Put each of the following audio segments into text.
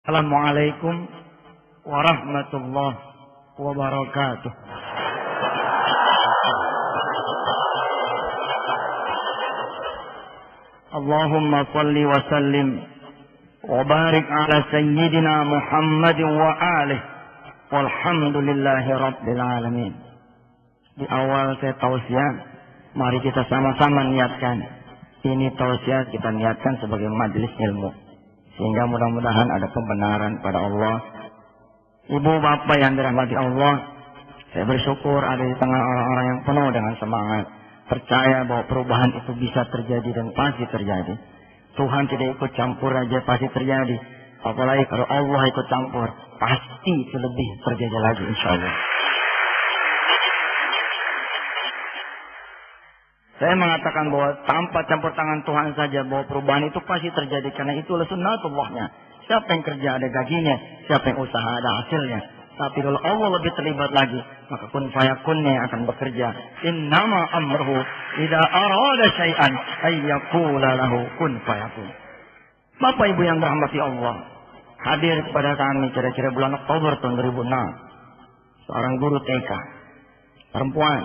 Assalamualaikum warahmatullahi wabarakatuh. Allahumma salli wa sallim wa barik ala sayyidina Muhammad wa alihi walhamdulillahi rabbil alamin. Di awal saya tausiah, mari kita sama-sama niatkan. Ini tausiah kita niatkan sebagai majelis ilmu. Sehingga mudah-mudahan ada pembenaran pada Allah. Ibu bapak yang dirahmati Allah, saya bersyukur ada di tengah orang-orang yang penuh dengan semangat. Percaya bahwa perubahan itu bisa terjadi dan pasti terjadi. Tuhan tidak ikut campur aja pasti terjadi. Apalagi kalau Allah ikut campur, pasti itu lebih terjadi lagi insya Allah. Saya mengatakan bahwa tanpa campur tangan Tuhan saja bahwa perubahan itu pasti terjadi. Karena itulah sunnatullahnya. Siapa yang kerja ada gajinya. Siapa yang usaha ada hasilnya. Tapi kalau Allah lebih terlibat lagi, maka kun fayakunnya akan bekerja. Innama amruhu idza arada syai'an ayyaqula lahu kun fayakun. Bapak Ibu yang dirahmati Allah, hadir kepada kami kira-kira bulan Oktober tahun 2006. Seorang guru TK. Perempuan.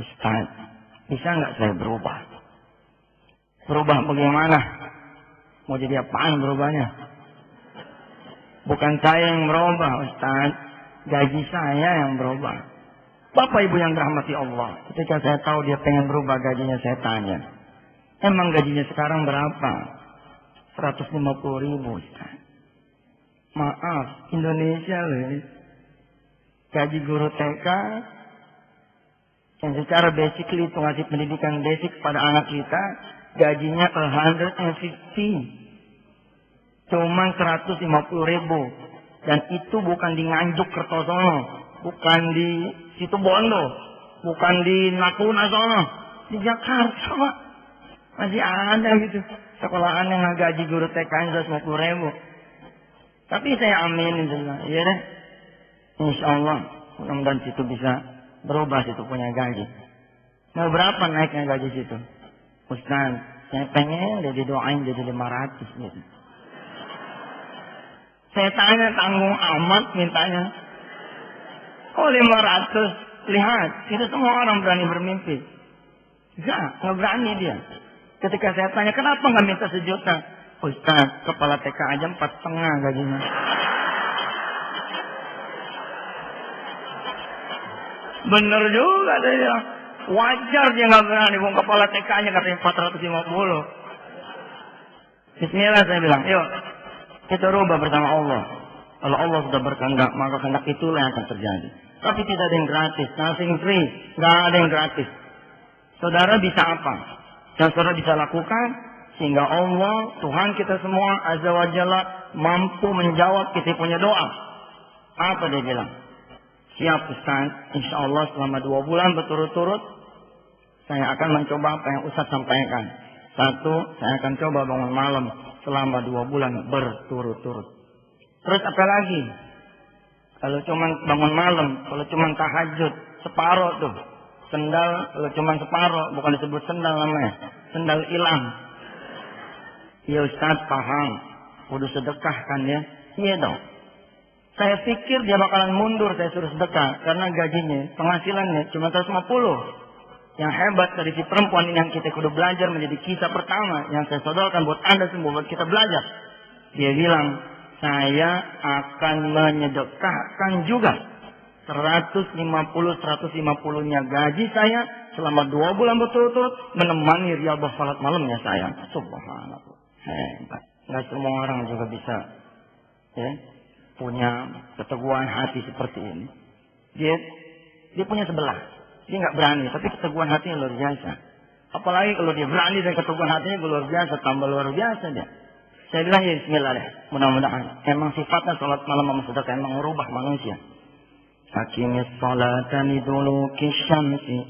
Ustaz, bisa nggak saya berubah? Berubah bagaimana? Mau jadi apaan berubahnya? Bukan saya yang berubah, Ustaz. Gaji saya yang berubah. Bapak Ibu yang dirahmati Allah, ketika saya tahu dia pengen berubah gajinya, saya tanya, emang gajinya sekarang berapa? 150.000, Ustaz. Maaf, Indonesia loh. Gaji guru TK yang secara basically itu ngasih pendidikan basic pada anak kita, gajinya 150. Cuman 150.000. Dan itu bukan di Nganjuk Kertosono, bukan di Situbondo, bukan di Natuna sono, di Jakarta, Pak. Masih ada gitu sekolahan yang gaji guru TK 150.000. Tapi saya aminin saja, ya deh. Insyaallah mudah-mudahan situ bisa berubah, situ punya gaji. Mau berapa naiknya gaji situ? Ustaz, saya pengen dia didoain jadi 500 gitu. Saya tanya, tanggung amat mintanya. Oh 500, lihat, itu semua orang berani bermimpi. Nggak berani dia. Ketika saya tanya, kenapa nggak minta 1 juta? Ustaz, kepala TK aja 4,5 gajinya. Bener juga dia. Wajar dia nggak berani. Wong kepala TK-nya katanya 450. Bismillah saya bilang, yuk kita rubah bersama Allah. Kalau Allah sudah berkehendak, maka kehendak itulah yang akan terjadi. Tapi tidak ada yang gratis, nothing free, nggak ada yang gratis. Saudara bisa apa? Yang saudara bisa lakukan sehingga Allah, Tuhan kita semua Azza wa Jalla mampu menjawab kita punya doa. Apa dia bilang? Siap Ustaz, insya Allah selama 2 bulan berturut-turut saya akan mencoba apa yang Ustaz sampaikan. 1, saya akan coba bangun malam selama 2 bulan berturut-turut. Terus apa lagi? Kalau cuma bangun malam, kalau cuma tahajud, separuh tuh. Sendal, kalau cuma separuh, bukan disebut sendal namanya. Sendal hilang. Ya Ustaz paham, kudu sedekah kan ya? Iya dong. Saya pikir dia bakalan mundur saya suruh sedekah. Karena gajinya, penghasilannya cuma 150. Yang hebat dari si perempuan ini yang kita kudu belajar menjadi kisah pertama. Yang saya sodorkan buat Anda semua, buat kita belajar. Dia bilang, saya akan menyedekahkan juga 150-150-nya gaji saya selama 2 bulan berturut-turut menemani riyadhah salat malamnya saya. Subhanallah. Hebat. Nggak semua orang juga bisa ya, punya keteguhan hati seperti ini. Dia punya sebelah. Dia nggak berani, tapi keteguhan hatinya luar biasa. Apalagi kalau dia berani dan keteguhan hatinya luar biasa, tambah luar biasa dia. Saya bilang ya bismillah deh, mudah-mudahan. Emang sifatnya sholat malam sama sedekah emang merubah manusia. Hakimis sholatan iduluki syamsi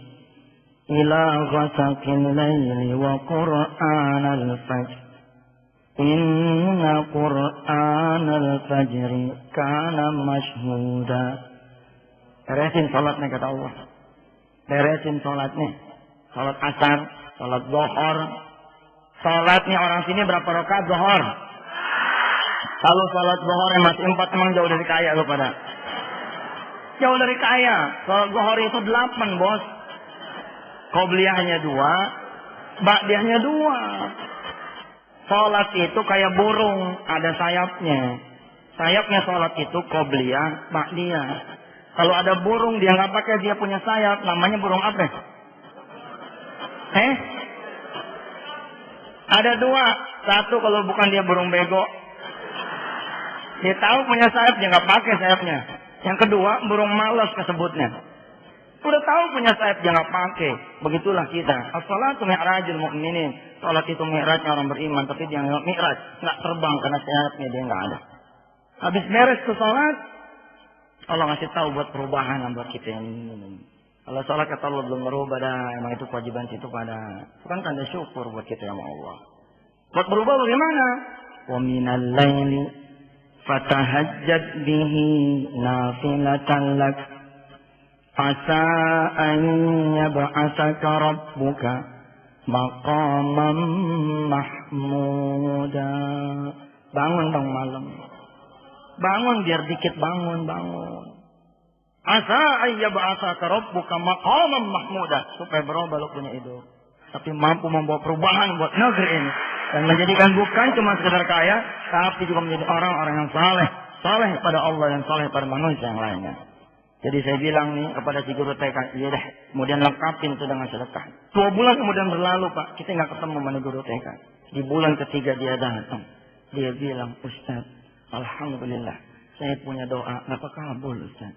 ila ghasaqil layli wa qur'an al-fajr. Inna qur'an al-fajri kana mashhuda. Beresin sholatnya kata Allah. Beresin sholatnya. Sholat asar, sholat zuhur. Sholatnya orang sini berapa rakaat zuhur? Kalau salat zuhur masih 4 memang jauh dari kaya lu pada. Jauh dari kaya. Salat zuhur itu 8, bos. Qobliyahnya 2, ba'diyahnya 2. Salat itu kayak burung, ada sayapnya. Sayapnya salat itu qobliyah, ba'diyah. Kalau ada burung dia nggak pakai, dia punya sayap, namanya burung apa? Ada 2. Satu kalau bukan dia burung bego. Dia tahu punya sayap, dia nggak pakai sayapnya. Yang kedua, burung malas kesebutnya. Udah tahu punya sayap, dia nggak pakai. Begitulah kita. As-salatu mi'rajul mu'minin. Salat itu mi'rajnya orang beriman, tapi dia nggak mi'raj, nggak terbang karena sayapnya dia nggak ada. Habis beres ke salat, Allah ngasih tahu buat perubahan buat kita yang ini. Kalau salat kata Allah belum berubah dah, emang itu kewajiban situ pada. Bukan tanda syukur buat kita yang Allah. Buat berubah bagaimana? Wa minal laili fatahajjad bihi nafilatan lak asa an yab'atsaka rabbuka maqaman mahmuda. Bangun dong malam. Bangun biar dikit bangun. Asa an yab'atsaka rabbuka maqaman mahmuda, supaya berubah lo punya hidup. Tapi mampu membawa perubahan buat negeri ini. Dan menjadikan bukan cuma sekedar kaya, tapi juga menjadi orang-orang yang saleh. Saleh pada Allah dan saleh pada manusia yang lainnya. Jadi saya bilang nih kepada si guru TK, iya deh, kemudian lengkapin itu dengan sedekah. 2 bulan kemudian berlalu Pak, kita nggak ketemu sama guru TK. Di bulan ketiga dia datang. Dia bilang, Ustaz, alhamdulillah, saya punya doa, nggak kekabul Ustaz.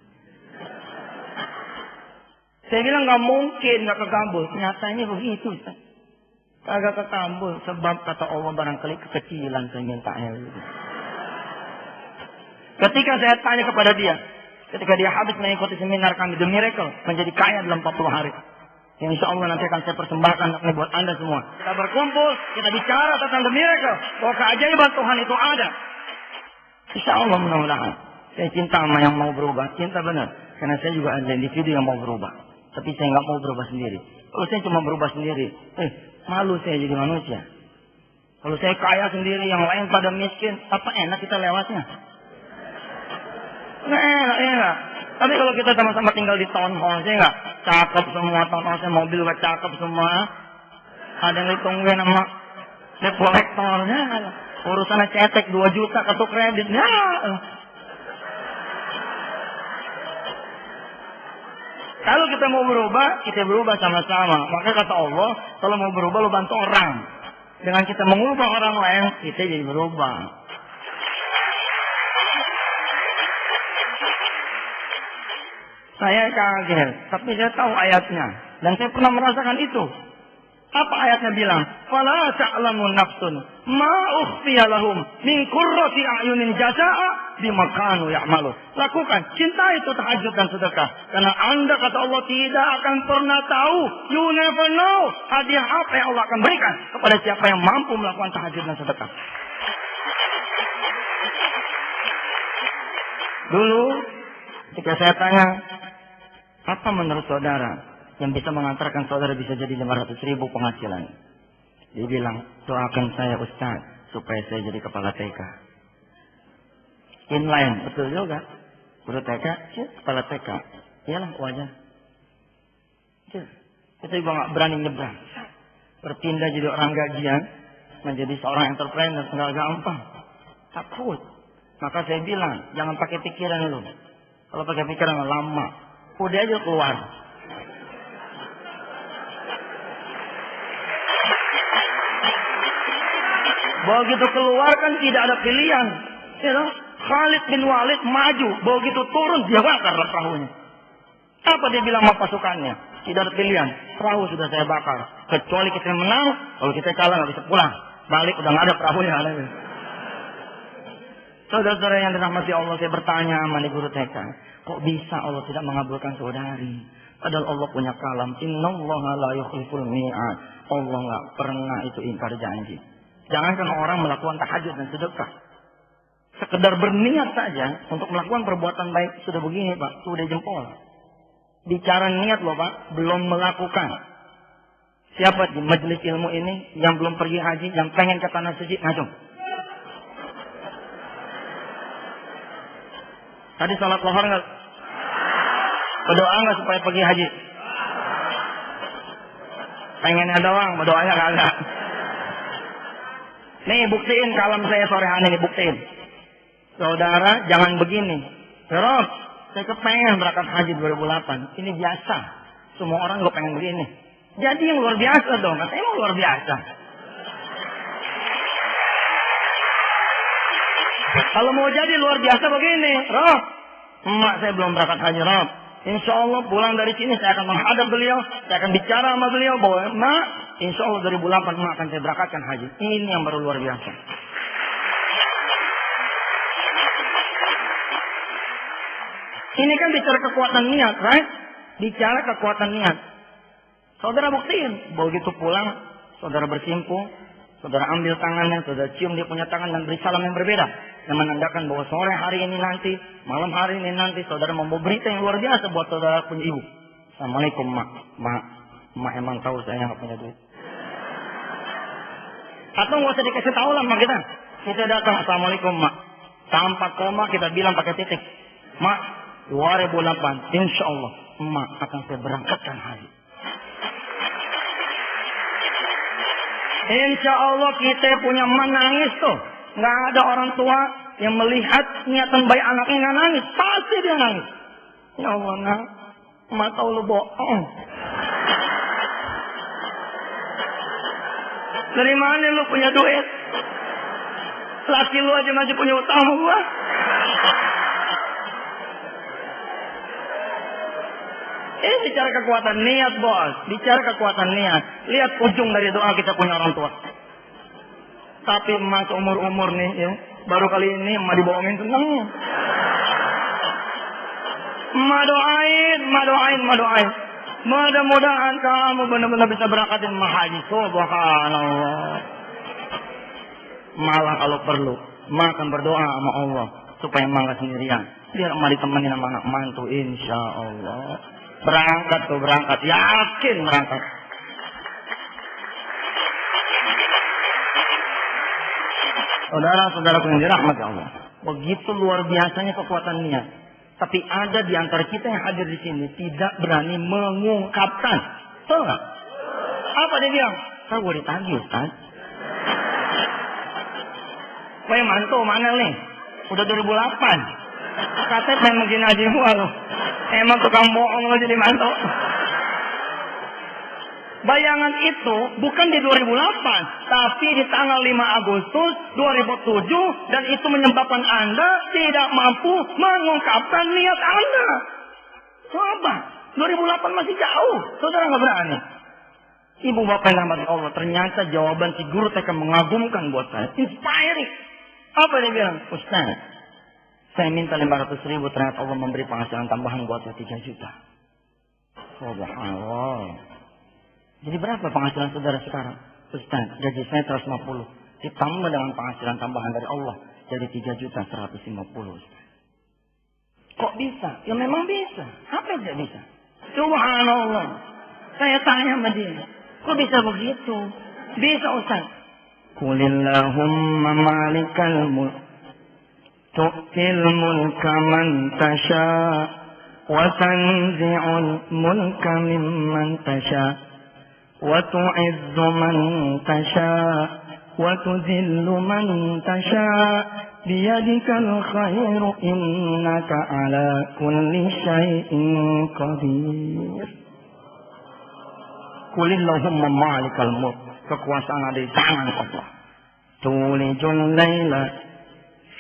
Saya bilang nggak mungkin nggak kekabul. Nyatanya begitu Ustaz. Kagak kekabul sebab kata Allah barangkali kekecilan saya minta ilmu. Ketika saya tanya kepada dia, ketika dia habis mengikuti seminar kami The Miracle, menjadi kaya dalam 40 hari. Yang insya Allah nanti akan saya persembahkan buat Anda semua. Kita berkumpul, kita bicara tentang The Miracle, bahwa keajaiban Tuhan itu ada. Insya Allah mudah-mudahan. Saya cinta sama yang mau berubah, cinta benar. Karena saya juga ada individu yang mau berubah. Tapi saya nggak mau berubah sendiri. Kalau saya cuma berubah sendiri, malu saya jadi manusia. Kalau saya kaya sendiri, yang lain pada miskin, apa enak kita lewatnya? Nggak enak. Tapi kalau kita sama-sama tinggal di townhouse, saya nggak cakep semua townhouse, mobil nggak cakep semua. Ada yang ditungguin sama debt collectornya. Urusannya cetek 2 juta kartu kreditnya. Kalau kita mau berubah, kita berubah sama-sama. Maka kata Allah, kalau mau berubah, lo bantu orang. Dengan kita mengubah orang lain, kita jadi berubah. Saya kaget, tapi saya tahu ayatnya. Dan saya pernah merasakan itu. Apa ayatnya bilang? Fala ta'lamu nafsun ma ukhfiya lahum min qurrati a'yunin jazaa'a bima kanu ya'malu. Lakukan, cintai itu tahajud dan sedekah. Karena Anda kata Allah tidak akan pernah tahu, you never know, hadiah apa yang Allah akan berikan kepada siapa yang mampu melakukan tahajud dan sedekah. Dulu ketika saya tanya, apa menurut saudara yang bisa mengantarkan saudara bisa jadi 500.000 penghasilan? Dia bilang, doakan saya Ustaz, supaya saya jadi kepala TK. Inline, betul juga. Guru TK, kepala TK. Iyalah wajah. Kita juga nggak berani nyebrang. Berpindah jadi orang gajian, menjadi seorang entrepreneur, nggak gampang. Takut. Maka saya bilang, jangan pakai pikiran lu. Kalau pakai pikiran lama, udah aja keluar. Begitu keluar kan tidak ada pilihan. Ya, Khalid bin Walid maju. Begitu turun dia bakar perahunya. Apa dia bilang sama pasukannya? Tidak ada pilihan. Perahu sudah saya bakar. Kecuali kita menang. Kalau kita kalah nggak bisa pulang. Balik udah nggak ada perahunya. Saudara-saudara yang dirahmati Allah, saya bertanya sama guru TK. Kok bisa Allah tidak mengabulkan saudari? Padahal Allah punya kalam. Innallaha la yukhliful mi'ad. Allah nggak pernah itu ingkar janji. Jangankan orang melakukan tahajud dan sedekah. Sekedar berniat saja untuk melakukan perbuatan baik sudah begini Pak, sudah jempol. Bicara niat loh Pak, belum melakukan. Siapa di majelis ilmu ini yang belum pergi haji, yang pengen ke tanah suci, ngacung. Tadi sholat lohar nggak? Berdoa nggak supaya pergi haji? Pengennya doang, berdoanya kagak. Nih buktiin kalam saya sore hari ini, buktiin. Saudara jangan begini. Rob, saya kepengen berangkat haji 2008. Ini biasa. Semua orang gue pengen begini. Jadi yang luar biasa dong. Katanya mau luar biasa. Kalau mau jadi luar biasa begini, Rob, emak saya belum berangkat haji, Rob. Insya Allah pulang dari sini saya akan menghadap beliau, saya akan bicara sama beliau bahwa emak, insya Allah 2008 emak akan saya berangkatkan haji. Ini yang baru luar biasa. Ini kan bicara kekuatan niat, right? Bicara kekuatan niat. Saudara buktiin, begitu pulang, saudara bersimpuh, saudara ambil tangannya, saudara cium dia punya tangan dan beri salam yang berbeda. Yang menandakan bahwa sore hari ini nanti, malam hari ini nanti, saudara membawa berita yang luar biasa buat saudara punya ibu. Assalamualaikum, mak. Mak emang tahu saya nggak punya duit. Atau nggak usah dikasih tahu lah mak kita. Kita datang, assalamualaikum, mak. Tanpa koma kita bilang pakai titik. Mak, 2008, insya Allah, emak akan saya berangkatkan haji. Insya Allah kita punya menangis tuh. Nggak ada orang tua yang melihat niatan baik anaknya nggak nangis. Pasti dia nangis. Ya Allah, nak, emak tahu lu bohong. Dari mana lu punya duit? Laki lu aja masih punya utang sama gua. Ini bicara kekuatan niat, bos. Bicara kekuatan niat. Lihat ujung dari doa kita punya orang tua. Tapi emak umur-umur nih, ya. Baru kali ini emak dibohongin seneng. Emak doain. Mudah-mudahan kamu benar-benar bisa berangkatin emak haji. Subhanallah. Malah kalau perlu, emak akan berdoa sama Allah supaya emak gak sendirian. Biar emak ditemenin sama anak mantu, insya Allah. Berangkat, yakin berangkat. Saudara-saudaraku yang dirahmati Allah, begitu luar biasanya kekuatan niat. Tapi ada di antara kita yang hadir di sini tidak berani mengungkapkan. Tahu nggak? Apa dia bilang? Saya gue ditagih, Ustaz. Wah, mantu mana nih? Udah 2008. Katanya pengen begini aja gua loh. Emang tukang bohong lo jadi mantu. Bayangan itu bukan di 2008, tapi di tanggal 5 Agustus 2007, dan itu menyebabkan Anda tidak mampu mengungkapkan niat Anda. Coba, 2008 masih jauh, saudara nggak berani. Ibu bapak yang rahmati Allah, ternyata jawaban si guru TK mengagumkan buat saya, inspiring. Apa dia bilang? Ustaz, saya minta 500.000, ternyata Allah memberi penghasilan tambahan buat saya 3 juta. Subhanallah. Jadi berapa penghasilan saudara sekarang? Ustaz, gaji saya 150. Ditambah dengan penghasilan tambahan dari Allah. Jadi 3.150.000. Ustaz. Kok bisa? Ya memang bisa. Apa yang tidak bisa? Subhanallah. Saya tanya sama dia. Kok bisa begitu? Bisa, Ustaz. Qulillahumma malikal mulk. Tu'til mulka man tasha. Wa tanzi'ul mulka mimman tasha. وتعز من تشاء وتذل من تشاء بيدك الخير إنك على كل شيء قدير. قل اللهم مالك الملك, kekuasaan ada di tangan Allah. Tulijul laila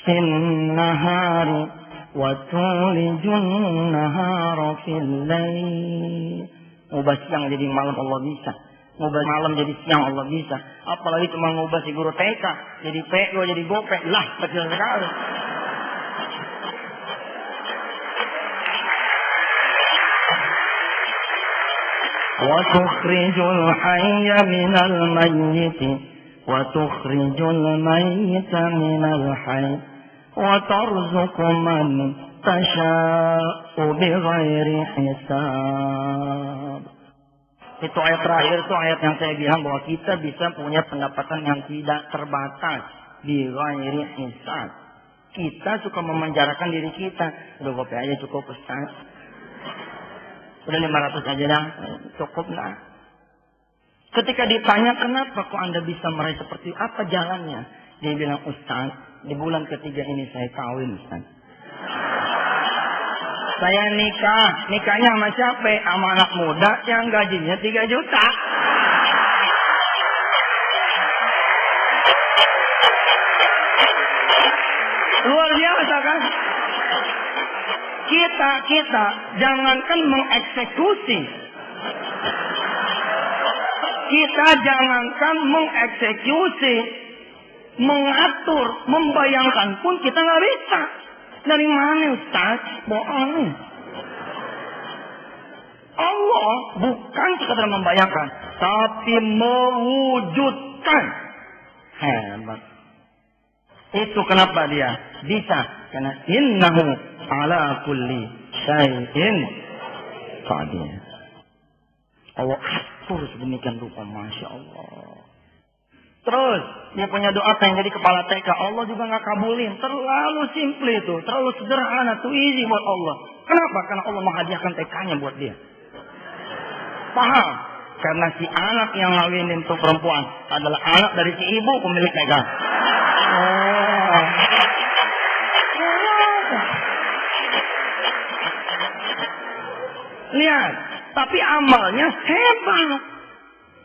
fin nahari wa tulijul nahara fil lail. Ngubah siang jadi malam Allah bisa. Ngubah malam jadi siang Allah bisa. Apalagi cuma ngubah si guru TK jadi PO jadi gopek. Lah, kecil sekali. Wa tukhrijul hayya minal mayyiti wa tukhrijul mayyita minal hayy wa tarzuqu man tasha'u bighairi hisab. Itu ayat terakhir, itu ayat yang saya bilang bahwa kita bisa punya pendapatan yang tidak terbatas. Bighairi hisab. Kita suka memenjarakan diri kita. Udah kopi aja cukup, Ustaz. Udah 500 aja dah, cukup lah. Ketika ditanya kenapa kok Anda bisa meraih seperti apa jalannya, dia bilang, Ustaz, di bulan ketiga ini saya kawin, Ustaz. Saya nikahnya sama siapa? Sama anak muda yang gajinya 3 juta. Luar biasa kan? Kita jangankan mengeksekusi. Kita jangankan mengeksekusi, mengatur, membayangkan pun kita nggak bisa. Dari mana Ustaz? Bohong. Allah bukan sekadar membayangkan, tapi mewujudkan. Hebat. Itu kenapa dia bisa? Karena innahu ala kulli syai'in qadir. Allah atur sedemikian rupa, Masya Allah. Terus dia punya doa yang jadi kepala TK, Allah juga nggak kabulin. Terlalu simple itu, terlalu sederhana, too easy buat Allah. Kenapa? Karena Allah menghadiahkan TK-nya buat dia. Paham? Karena si anak yang ngawinin tuh perempuan adalah anak dari si ibu pemilik TK. Lihat, tapi amalnya hebat.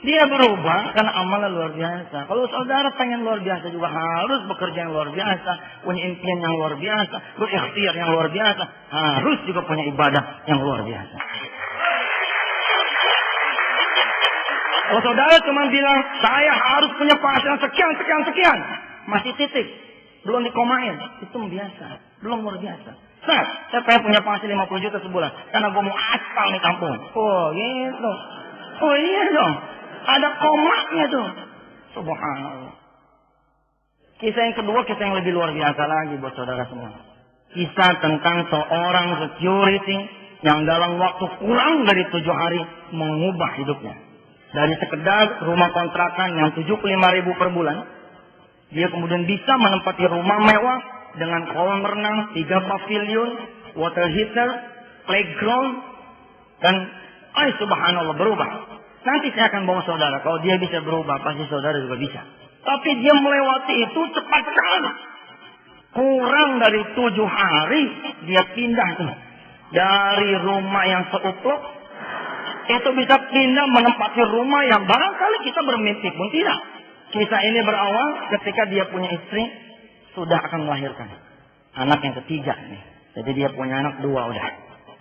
Dia berubah karena amalnya luar biasa. Kalau saudara pengen luar biasa juga harus bekerja yang luar biasa, punya impian yang luar biasa, berikhtiar yang luar biasa, harus juga punya ibadah yang luar biasa. Kalau saudara cuma bilang, saya harus punya penghasilan sekian, masih titik, belum dikomain, itu biasa, belum luar biasa. Nah, saya pengen punya penghasilan 50 juta sebulan, karena gue mau aspal nih kampung. Oh gitu. Oh iya dong. Ada komanya tuh. Subhanallah. Kisah yang kedua, kisah yang lebih luar biasa lagi buat saudara semua. Kisah tentang seorang security yang dalam waktu kurang dari 7 hari mengubah hidupnya. Dari sekedar rumah kontrakan yang 75.000 per bulan, dia kemudian bisa menempati rumah mewah dengan kolam renang, 3 pavilion, water heater, playground, dan subhanallah berubah. Nanti saya akan bawa saudara. Kalau dia bisa berubah, pasti saudara juga bisa. Tapi dia melewati itu cepat sekali. Kurang dari 7 hari, dia pindah tuh. Dari rumah yang seuplok, itu bisa pindah menempati rumah yang barangkali kita bermimpi pun tidak. Kisah ini berawal ketika dia punya istri, sudah akan melahirkan. Anak yang ketiga nih. Jadi dia punya anak 2 udah.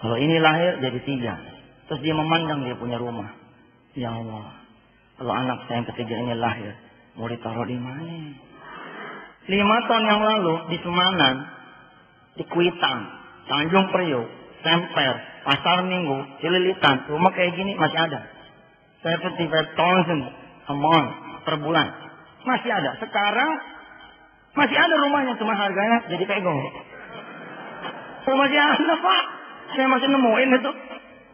Kalau ini lahir, jadi 3. Terus dia memandang dia punya rumah. Ya Allah, kalau anak saya yang ketiga ini lahir, mau ditaruh di mana? 5 tahun yang lalu di Semanan, di Kuitang, Tanjung Priok, Semper, Pasar Minggu, Cililitan, rumah kayak gini masih ada. 75,000 a month per bulan. Masih ada. Sekarang masih ada rumahnya, cuma harganya jadi pego. Oh, masih ada Pak. Saya masih nemuin itu.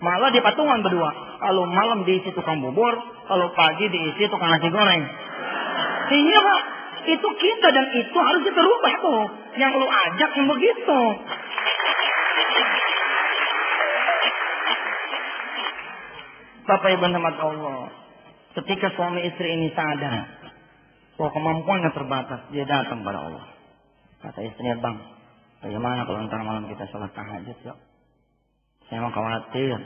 Malah di patungan berdua. Kalau malam diisi tukang bubur, kalau pagi diisi tukang nasi goreng. Iya Pak, itu kita dan itu harus kita rubah tuh. Yang lu ajak yang begitu. Bapak Ibu rahmat Allah, ketika suami istri ini sadar bahwa kemampuannya terbatas, dia datang pada Allah. Kata istrinya, Bang, bagaimana kalau ntar malam kita sholat tahajud yuk? Saya mau khawatir.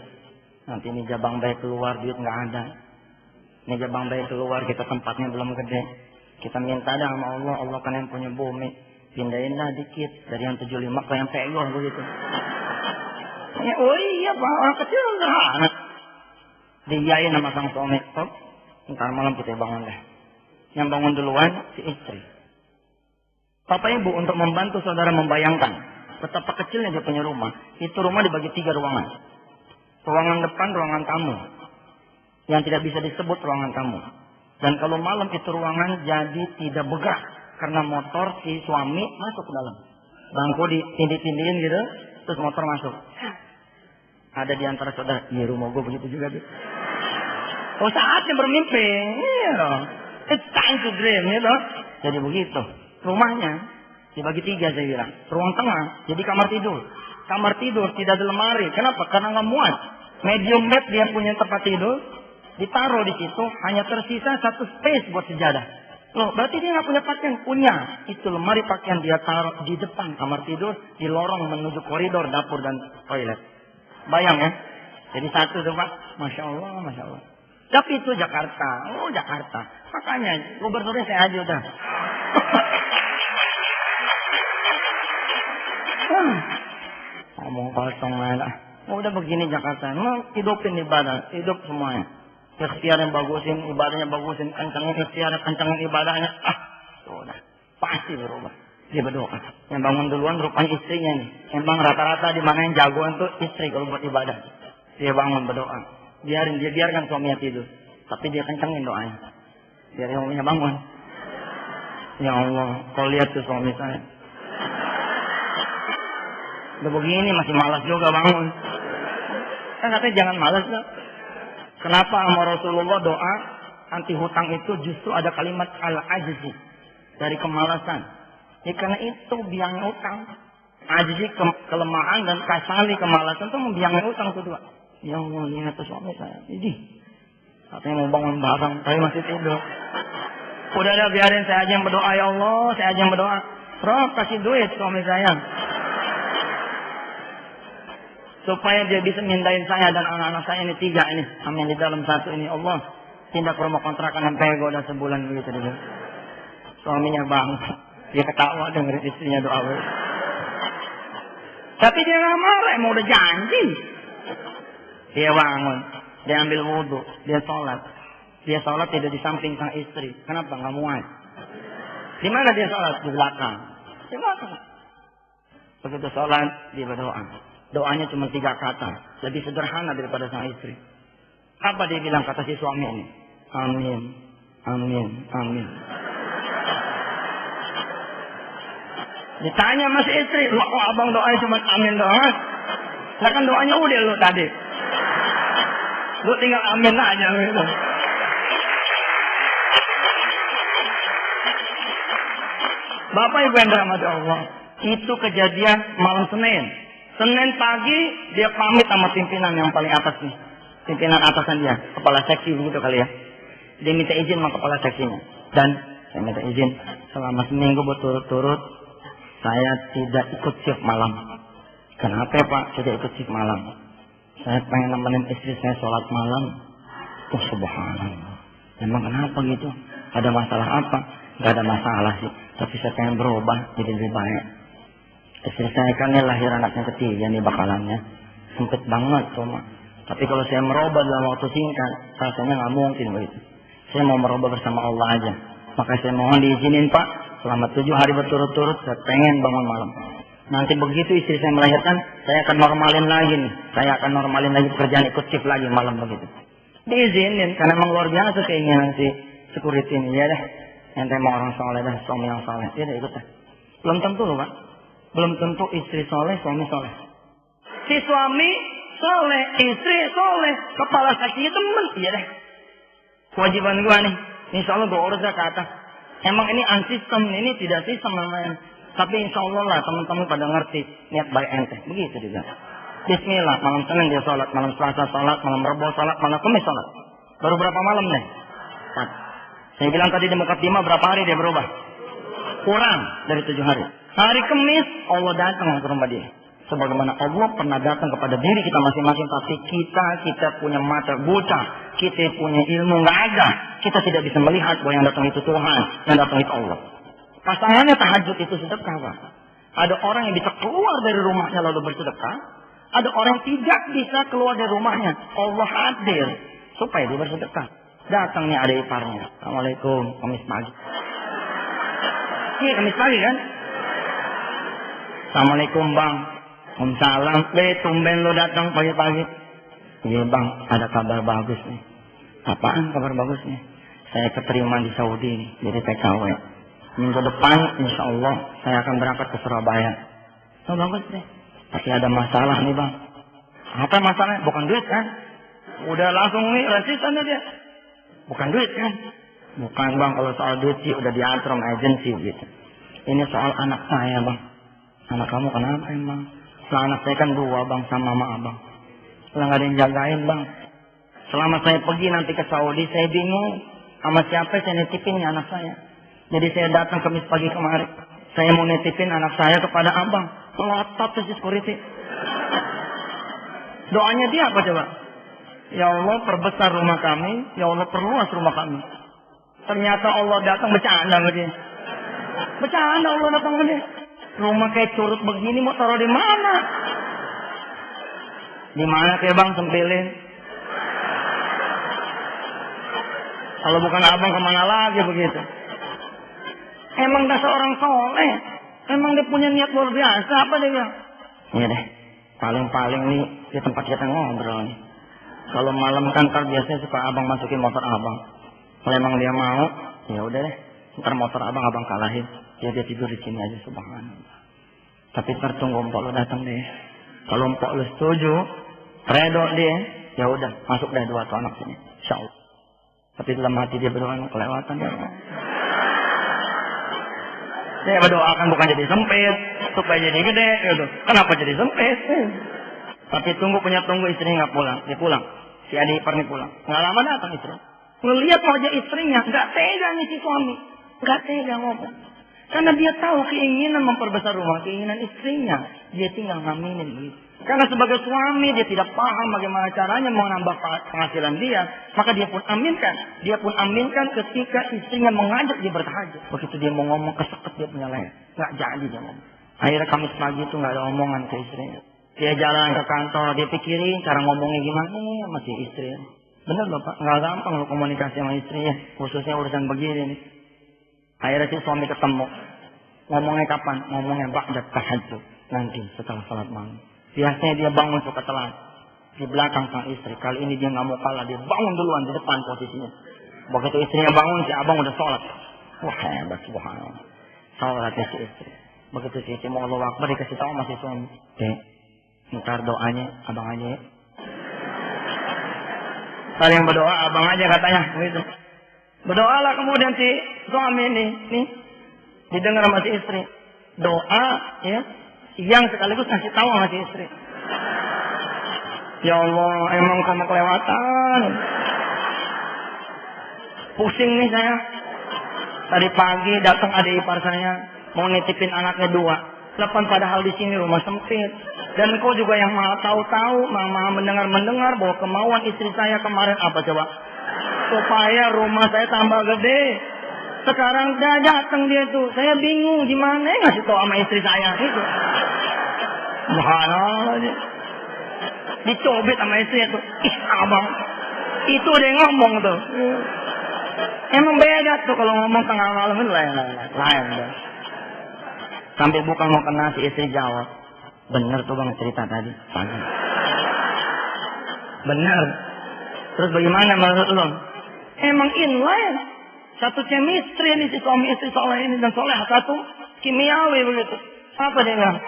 Nanti ini jabang bayi keluar, duit nggak ada. Ini jabang bayi keluar, kita tempatnya belum gede. Kita minta dah sama Allah, Allah kan yang punya bumi. Pindahin dah dikit, dari yang 75 ke yang pegol begitu. Ya, oh iya Pak, orang kecil sederhana. Diiyain sama sang suami. Oh, ntar malam kita bangun deh. Yang bangun duluan, si istri. Bapak Ibu untuk membantu saudara membayangkan betapa kecilnya dia punya rumah. Itu rumah dibagi 3 ruangan. Ruangan depan, ruangan tamu. Yang tidak bisa disebut ruangan tamu. Dan kalau malam itu ruangan jadi tidak bergerak. Karena motor si suami masuk ke dalam. Bangku ditindih-tindihin gitu. Terus motor masuk. Ada di antara saudara. Iya rumah gue begitu juga. Oh saatnya bermimpi. Iya dong. It's time to dream. Gitu. Jadi begitu. Rumahnya Dibagi 3 saya bilang. Ruang tengah jadi kamar tidur. Kamar tidur tidak ada lemari. Kenapa? Karena nggak muat. Medium bed dia punya tempat tidur. Ditaruh di situ. Hanya tersisa 1 space buat sejadah. Loh, berarti dia nggak punya pakaian? Punya. Itu lemari pakaian dia taruh di depan kamar tidur. Di lorong menuju koridor dapur dan toilet. Bayang ya. Jadi 1 tuh Pak. Masya Allah, Masya Allah. Tapi itu Jakarta. Oh Jakarta. Makanya gubernurnya saya aja udah. Ngomong kosong lah. Udah begini Jakarta. Mau hidupin ibadah. Hidup semuanya. Ikhtiar yang bagusin. Ibadahnya bagusin. Kencangin ikhtiar. Kencangin ibadahnya. Sudah. Pasti berubah. Dia berdoa. Yang bangun duluan rupanya istrinya nih. Emang rata-rata di mana yang jagoan tuh istri kalau buat ibadah. Dia bangun berdoa. Biarkan suaminya tidur. Tapi dia kencangin doanya. Biar suaminya bangun. Ya Allah. Kau lihat tuh suami saya. Udah begini masih malas juga bangun. Kan katanya jangan malas tuh. Kenapa sama Rasulullah doa anti hutang itu justru ada kalimat al-ajzi. Dari kemalasan. Ya karena itu biangnya utang. Ajzi kelemahan dan kasali kemalasan itu membiangnya utang kedua. Ya Allah lihat tuh suami saya. Jadi katanya mau bangun bareng tapi masih tidur. Udah ada biarin saya aja yang berdoa ya Allah. Saya aja yang berdoa. Bro kasih duit suami saya. Supaya dia bisa mindahin saya dan anak-anak saya ini 3 ini. Amin di dalam 1 ini. Allah tindak rumah kontrakan yang pego udah sebulan begitu dulu. Suaminya bang. Dia ketawa dengerin istrinya doa. Tapi dia gak marah. Emang udah janji. Dia bangun. Dia ambil wudhu. Dia sholat. Dia sholat tidak di samping sang istri. Kenapa? Gak muat. Di mana dia sholat? Di belakang. Di belakang. Begitu sholat dia berdoa. Doanya cuma 3 kata. Lebih sederhana daripada sang istri. Apa dia bilang kata si suami ini? Amin. Amin. Amin. Ditanya sama si istri. Loh kok abang doanya cuma amin doang? Nah kan doanya udah lu tadi. Lu tinggal amin aja gitu. Bapak Ibu yang dirahmati Allah. Itu kejadian malam Senin. Senin pagi dia pamit sama pimpinan yang paling atas nih. Pimpinan atasan dia. Kepala seksi begitu kali ya. Dia minta izin sama kepala seksinya. Dan saya minta izin. Selama seminggu berturut-turut. Saya tidak ikut shift malam. Kenapa Pak? Tidak ikut shift malam. Saya pengen nemenin istri saya sholat malam. Oh subhanallah. Emang kenapa gitu? Ada masalah apa? Gak ada masalah sih. Tapi saya pengen berubah jadi lebih baik. Istri saya kan ini lahir anaknya ketiga nih bakalannya. Sempit banget cuma. Tapi kalau saya merubah dalam waktu singkat, rasanya nggak mungkin begitu. Saya mau merubah bersama Allah aja. Maka saya mohon diizinin Pak, selama 7 hari berturut-turut saya pengen bangun malam. Nanti begitu istri saya melahirkan, saya akan normalin lagi nih. Saya akan normalin lagi pekerjaan ikut shift lagi malam begitu. Diizinin, karena memang luar biasa keinginan si security ini. Ya deh, ente mau orang soleh dah, suami yang soleh. Ya deh ikut dah. Belum tentu loh Pak. Belum tentu istri soleh, suami soleh. Si suami soleh, istri soleh, kepala saksinya temen. Iya deh. Kewajiban gua nih. Insya Allah gua urus ke atas. Emang ini unsistem, ini tidak sistem namanya. Tapi insya Allah lah teman-teman pada ngerti niat baik ente. Begitu juga. Bismillah, malam Senin dia sholat, malam Selasa sholat, malam Rabu sholat, malam Kamis sholat. Baru berapa malam nih? 4. Saya bilang tadi di mukadimah berapa hari dia berubah? Kurang dari 7 hari. Hari Kamis Allah datang ke rumah dia. Sebagaimana Allah pernah datang kepada diri kita masing-masing. Tapi kita punya mata buta. Kita punya ilmu nggak ada. Kita tidak bisa melihat bahwa yang datang itu Tuhan. Yang datang itu Allah. Pasangannya tahajud itu sedekah Pak. Ada orang yang bisa keluar dari rumahnya lalu bersedekah. Ada orang yang tidak bisa keluar dari rumahnya. Allah hadir supaya dia bersedekah. Datang nih ada iparnya. Assalamualaikum. Kamis pagi. Iya Kamis pagi kan? Assalamualaikum Bang. Waalaikumsalam. Tumben lo datang pagi-pagi. Iya Bang, ada kabar bagus nih. Apaan kabar bagus nih? Saya keterima di Saudi nih, jadi TKW. Minggu depan insya Allah saya akan berangkat ke Surabaya. Oh bagus deh. Tapi ada masalah nih Bang. Apa masalahnya? Bukan duit kan? Udah langsung nih resisten dia. Bukan duit kan? Bukan Bang, kalau soal duit sih udah diatur sama agensi gitu. Ini soal anak saya bang. Anak kamu kenapa emang? Nah, anak saya kan 2 bang sama mama abang. Setelah nggak ada yang jagain bang. Selama saya pergi nanti ke Saudi, saya bingung sama siapa saya nitipinnya anak saya. Jadi saya datang Kamis pagi kemarin. Saya mau nitipin anak saya kepada abang. Melotot si security. Doanya dia apa coba? Ya Allah perbesar rumah kami. Ya Allah perluas rumah kami. Ternyata Allah datang bercanda sama dia. Bercanda Allah datang sama dia. Rumah kayak curut begini mau taruh di mana? Di mana kayak bang sempilin? Kalau bukan abang kemana lagi begitu? Emang dasar orang soleh. Emang dia punya niat luar biasa apa dia bilang? Iya deh. Paling-paling nih di tempat kita ngobrol nih. Kalau malam kan biasanya suka abang masukin motor abang. Kalau emang dia mau, ya udah deh. Ntar motor abang kalahin. Ya dia tidur di sini aja subhanallah. Tapi tertunggu empok lo datang deh. Kalau empok lo setuju, redo dia, ya udah masuk deh 2 tuh anak sini. Insyaallah. Tapi dalam hati dia berdoa kelewatan ya. Saya berdoakan bukan jadi sempit, supaya jadi gede gitu. Kenapa jadi sempit? Tapi tunggu istri nggak pulang, dia pulang. Si adik ipar nih pulang. Nggak lama datang istri. Ngelihat wajah istrinya, nggak tega nih si suami, nggak tega ngomong. Karena dia tahu keinginan memperbesar rumah, keinginan istrinya. Dia tinggal ngaminin gitu. Karena sebagai suami dia tidak paham bagaimana caranya menambah penghasilan dia. Maka dia pun aminkan. Dia pun aminkan ketika istrinya mengajak dia bertahajud. Begitu dia mau ngomong keseket dia punya leher. Nggak jadi dia ngomong. Akhirnya Kamis pagi itu nggak ada omongan ke istrinya. Dia jalan ke kantor, dia pikirin cara ngomongnya gimana sama si istri. Bener loh Pak, nggak gampang lo komunikasi sama istrinya. Khususnya urusan begini nih. Akhirnya si suami ketemu. Ngomongnya kapan? Ngomongnya ba'da tahajud. Nanti setelah salat malam. Biasanya dia bangun suka telat. Di belakang sang istri. Kali ini dia nggak mau kalah. Dia bangun duluan di depan posisinya. Begitu istrinya bangun, si abang udah sholat. Wah hebat, subhanallah. Sholatnya si istri. Begitu si istri mau Allah Akbar, dikasih tahu masih suami. Ntar doanya abang aja ya. Ntar yang berdoa abang aja katanya. Begitu. Berdoalah kemudian si suami ini. Nih. Didengar sama si istri. Doa ya. Yang sekaligus ngasih tahu sama si istri. Ya Allah, emang kamu kelewatan. Pusing nih saya. Tadi pagi datang adik ipar saya. Mau nitipin anaknya 2. Lepas padahal di sini rumah sempit. Dan kau juga yang maha tahu-tahu. Maha mendengar bahwa kemauan istri saya kemarin apa coba? Supaya rumah saya tambah gede. Sekarang dia datang dia tuh. Saya bingung gimana ngasih tahu sama istri saya itu. Subhanallah. Dicobit sama istri itu. Ih abang. Itu dia ngomong tuh. Emang beda tuh kalau ngomong tengah malam itu lain. Sampai bukan mau kena si istri jawab. Bener tuh bang cerita tadi. Pagi. Bener. Terus bagaimana menurut lo? Emang inline. Satu chemistry ini si suami istri soleh ini dan soleh. Satu kimiawi begitu. Apa dia bilang?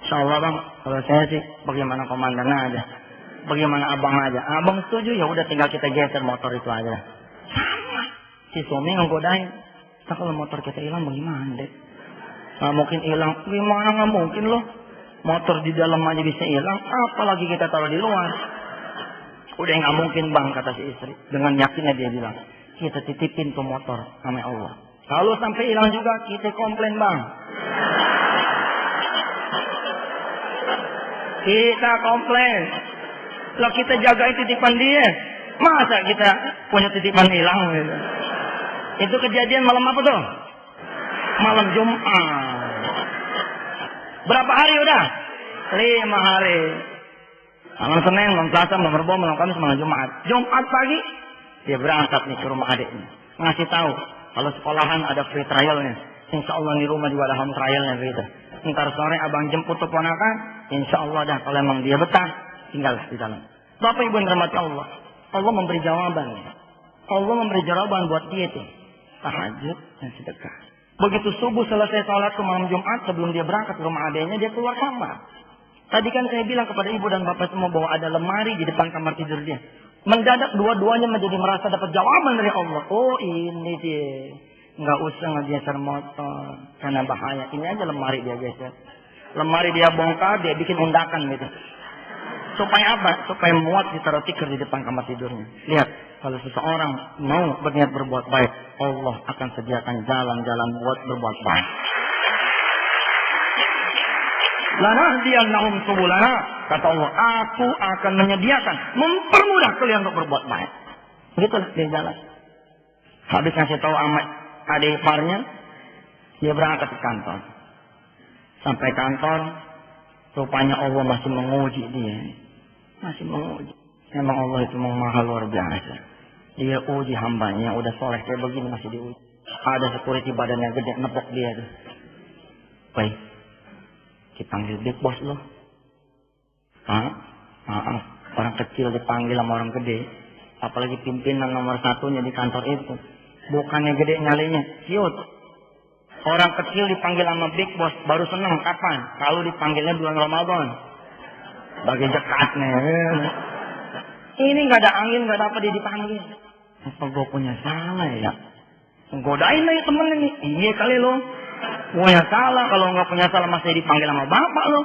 Insyaallah bang. Kalau saya sih bagaimana komandan aja. Bagaimana abang aja. Abang setuju ya udah tinggal kita geser motor itu aja. Sama. Si suami nggodain. Nah, kalau motor kita hilang bagaimana deh? Nggak mungkin hilang. Gimana nggak mungkin loh. Motor di dalam aja bisa hilang. Apalagi kita taruh di luar. Udah nggak mungkin bang kata si istri. Dengan yakinnya dia bilang. Kita titipin tuh motor sama Allah. Kalau sampai hilang juga kita komplain bang. Kita komplain. Lah kita jagain titipan dia. Masa kita punya titipan hilang gitu. Itu kejadian malam apa tuh? Malam Jumat. Berapa hari udah? 5 hari. Malam Senin, malam Selasa, malam Rabu, malam Kamis, malam Jumat. Jumat pagi dia berangkat nih ke rumah adiknya. Ngasih tahu kalau sekolahan ada free trialnya. Insya Allah di rumah juga ada home trialnya gitu. Ntar sore abang jemput tuh ponakan. Insya Allah dah kalau emang dia betah tinggal di dalam. Bapak Ibu yang dirahmati Allah. Allah memberi jawaban. Allah memberi jawaban buat dia tuh. Tahajud dan sedekah. Begitu subuh selesai sholat ke malam Jumat sebelum dia berangkat ke rumah adiknya dia keluar kamar. Tadi kan saya bilang kepada ibu dan bapak semua bahwa ada lemari di depan kamar tidur dia. Mendadak dua-duanya menjadi merasa dapat jawaban dari Allah. Oh ini dia. Nggak usah ngegeser motor. Karena bahaya. Ini aja lemari dia geser. Lemari dia bongkar, dia bikin undakan gitu. Supaya apa? Supaya muat ditaruh tikar di depan kamar tidurnya. Lihat, kalau seseorang mau berniat berbuat baik, Allah akan sediakan jalan-jalan buat berbuat baik. Lanahdiyannahum subulana, kata Allah, aku akan menyediakan, mempermudah kalian untuk berbuat baik. Begitulah dia jalan. Habis ngasih tahu sama adik iparnya, dia berangkat ke kantor. Sampai kantor, rupanya Allah masih menguji dia. Masih menguji. Memang Allah itu maha luar biasa. Dia uji hambanya yang udah soleh kayak begini masih diuji. Ada security badannya gede nepok dia tuh. Baik. Dipanggil big boss loh. Maaf. Orang kecil dipanggil sama orang gede. Apalagi pimpinan nomor satunya di kantor itu. Bukannya gede nyalinya. Siut. Orang kecil dipanggil sama big boss baru seneng. Kapan? Kalau dipanggilnya bulan Ramadan. Bagi jakatnya. Ini gak ada angin, gak ada apa dia dipanggil. Apa gue punya salah ya? Godain aja temen ini. Iya kali lo. Punya salah. Kalau gak punya salah masih dipanggil sama bapak lo.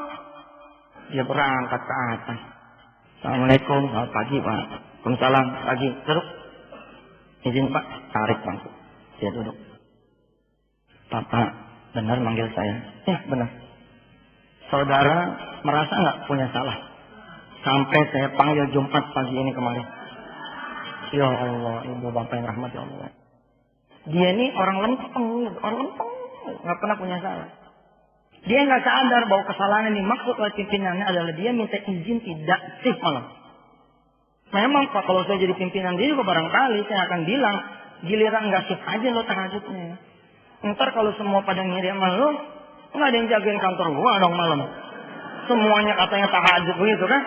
Dia berangkat ke atas. Assalamualaikum. Selamat pagi Pak. Waalaikumsalam. Pagi. Terus. Izin Pak. Tarik Pak. Dia duduk. Bapak benar manggil saya? Ya benar. Saudara merasa nggak punya salah? Sampai saya panggil Jumat pagi ini kemarin. Ya Allah, ibu bapak yang rahmat ya Allah. Dia ini orang lempeng, nggak pernah punya salah. Dia nggak sadar bahwa kesalahan ini maksud oleh pimpinannya adalah dia minta izin tidak shift malam. Memang Pak, kalau saya jadi pimpinan dia juga barangkali saya akan bilang, giliran nggak shift aja lo tahajudnya. Ntar kalau semua pada ngiri sama lo, nggak ada yang jagain kantor gua dong malam. Semuanya katanya tahajud begitu kan?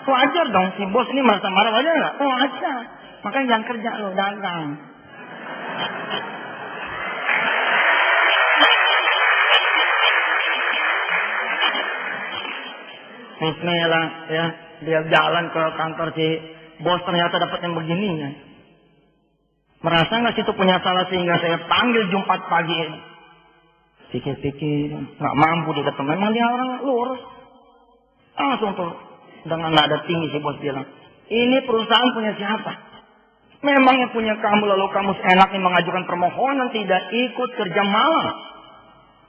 Wajar dong si bos ini merasa marah, wajar nggak? Oh wajar. Makanya jangan kerja lo, dagang. Bismillah ya, dia jalan ke kantor si bos ternyata dapat yang begini ya. Merasa nggak situ punya salah sehingga saya panggil Jumat pagi ini. Pikir-pikir nggak mampu dia ketemu. Memang dia orang lurus. Langsung tuh dengan nada tinggi si bos bilang, ini perusahaan punya siapa? Memang yang punya kamu lalu kamu seenaknya mengajukan permohonan tidak ikut kerja malam.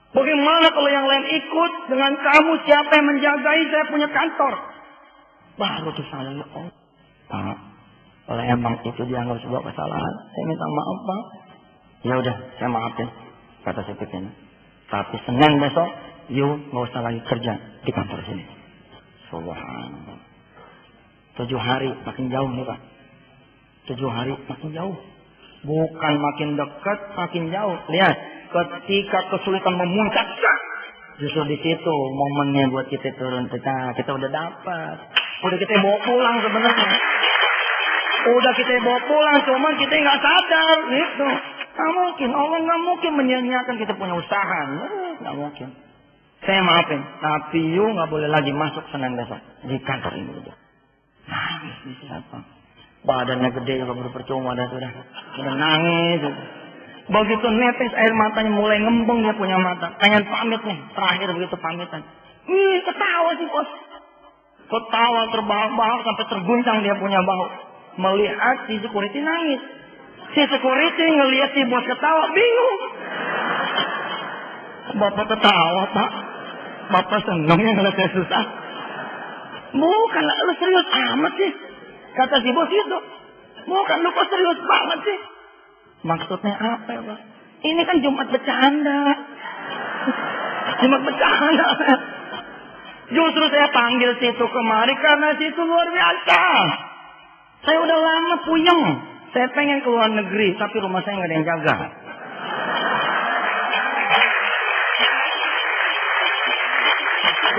Bagaimana kalau yang lain ikut dengan kamu siapa yang menjagai saya punya kantor? Baru tuh saya Pak, kalau emang itu dianggap sebuah kesalahan, saya minta maaf Pak. Ya udah, saya maafin, kata si pimpinan. Tapi Senin besok, you nggak usah lagi kerja di kantor sini. Subhanallah. 7 hari makin jauh nih Pak. 7 hari makin jauh. Bukan makin dekat, makin jauh. Lihat, ketika kesulitan memuncak, justru di situ momennya buat kita turun. Kita udah dapat. Udah kita bawa pulang sebenarnya. Udah kita bawa pulang, cuman kita nggak sadar. Gitu. Nggak mungkin. Allah nggak mungkin menyia-nyiakan kita punya usaha. Nggak mungkin. Saya maafin. Tapi you nggak boleh lagi masuk Senin besok. Di kantor ini. Nangis di siapa? Badannya gede juga baru percuma dah sudah. Udah nangis. Begitu netes air matanya mulai ngembung dia punya mata. Pengen pamit nih. Terakhir begitu pamitan. Ketawa sih bos. Ketawa terbahak-bahak sampai terguncang dia punya bahu. Melihat si security nangis. Si security ngelihat si bos ketawa bingung. Bapak ketawa Pak. Bapak seneng ya kalau saya susah. Bukan lah, lu serius amat sih. Kata si bos itu. Bukan, lu kok serius banget sih. Maksudnya apa ya Pak? Ini kan Jumat bercanda. Jumat bercanda. Justru saya panggil situ kemari karena situ luar biasa. Saya udah lama puyeng. Saya pengen ke luar negeri, tapi rumah saya nggak ada yang jaga.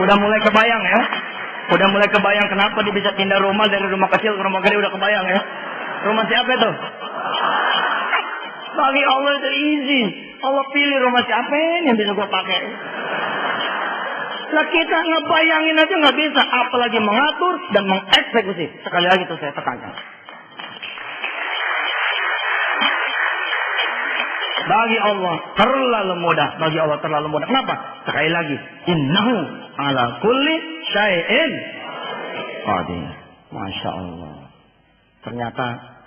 Udah mulai kebayang ya? Udah mulai kebayang kenapa dia bisa pindah rumah dari rumah kecil ke rumah gede, udah kebayang ya? Rumah siapa itu? Bagi Allah itu easy. Allah pilih rumah siapa yang bisa gue pakai. Nah kita ngebayangin aja nggak bisa, apalagi mengatur dan mengeksekusi. Sekali lagi itu saya tekankan. bagi Allah terlalu mudah. Bagi Allah terlalu mudah. Kenapa? Sekali lagi, innahu ala kulli syai'in qadir. Masya Allah. Ternyata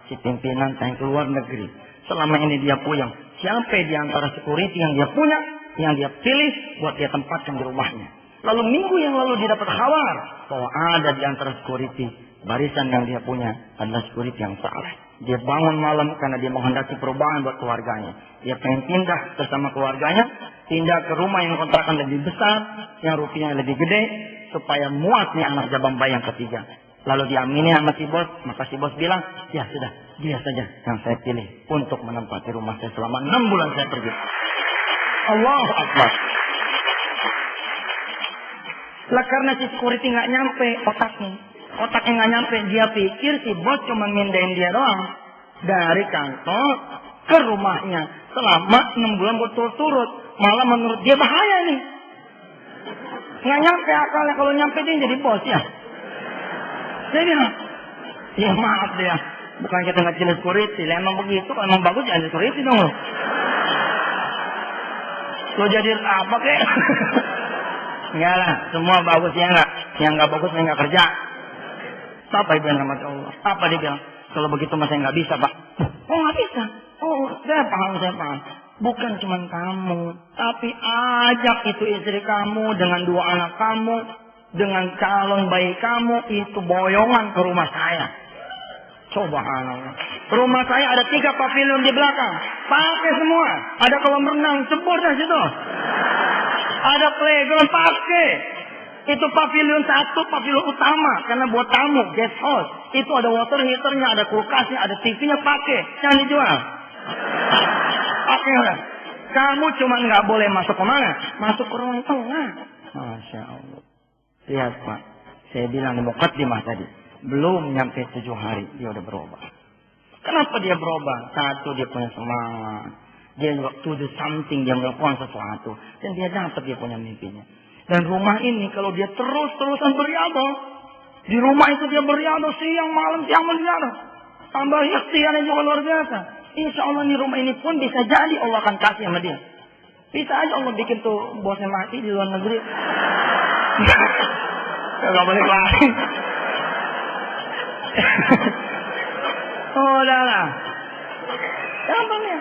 si pimpinan yang keluar negeri, selama ini dia puyeng. Siapa di antara security yang dia punya, yang dia pilih buat dia tempatkan di rumahnya. Lalu minggu yang lalu dia dapat kabar bahwa ada di antara security, barisan yang dia punya adalah security yang salah. Dia bangun malam karena dia menghendaki perubahan buat keluarganya. Dia pengen pindah bersama keluarganya, pindah ke rumah yang kontrakan lebih besar, yang rupiahnya lebih gede, supaya muat nih anak jabang bayi yang ketiga. Lalu diamini sama si bos, maka si bos bilang, ya sudah, dia saja yang saya pilih untuk menempati rumah saya selama 6 bulan saya pergi. Allahu Akbar. Lah karena si security nggak nyampe otaknya nggak nyampe, dia pikir si bos cuma mindahin dia doang dari kantor ke rumahnya selama 6 bulan berturut-turut. Malah menurut dia bahaya nih. Nggak nyampe akalnya, kalau nyampe dia jadi bos ya. Dia bilang, ya maaf dia, bukan kita ngecilin security, lah emang begitu, kalau emang bagus jangan security dong lo. Lo jadi apa kek? Enggak lah, semua bagus ya enggak. Yang enggak bagus saya enggak kerja. Apa ibu yang rahmat Allah? Apa dia bilang? Kalau begitu mas saya enggak bisa pak. Oh enggak bisa? Oh saya paham. Bukan cuma kamu, tapi ajak itu istri kamu dengan 2 anak kamu, dengan calon bayi kamu, itu boyongan ke rumah saya. Subhanallah. Rumah saya ada 3 pavilion di belakang. Pakai semua. Ada kolam renang, cebur dah situ. Ada playground, pakai. Itu pavilion 1, pavilion utama. Karena buat tamu, guest house. Itu ada water heaternya, ada kulkasnya, ada TV-nya, pakai. Jangan dijual. Pakai lah. Kamu cuma nggak boleh masuk ke mana? Masuk ke ruang tengah. Masya Allah. Lihat Pak. Saya bilang di mukaddimah tadi. Belum nyampe 7 hari, dia udah berubah. Kenapa dia berubah? Satu, dia punya semangat. Dia juga to do something, dia melakukan sesuatu. Dan dia dapat dia punya mimpinya. Dan rumah ini kalau dia terus-terusan beriadah. Di rumah itu dia beriadah siang malam beriadah. Tambah ikhtiarnya juga luar biasa. Insya Allah nih rumah ini pun bisa jadi Allah akan kasih sama dia. Bisa aja Allah bikin tuh bosnya mati di luar negeri. Gak boleh lain. Oh, udah lah. Gampang ya.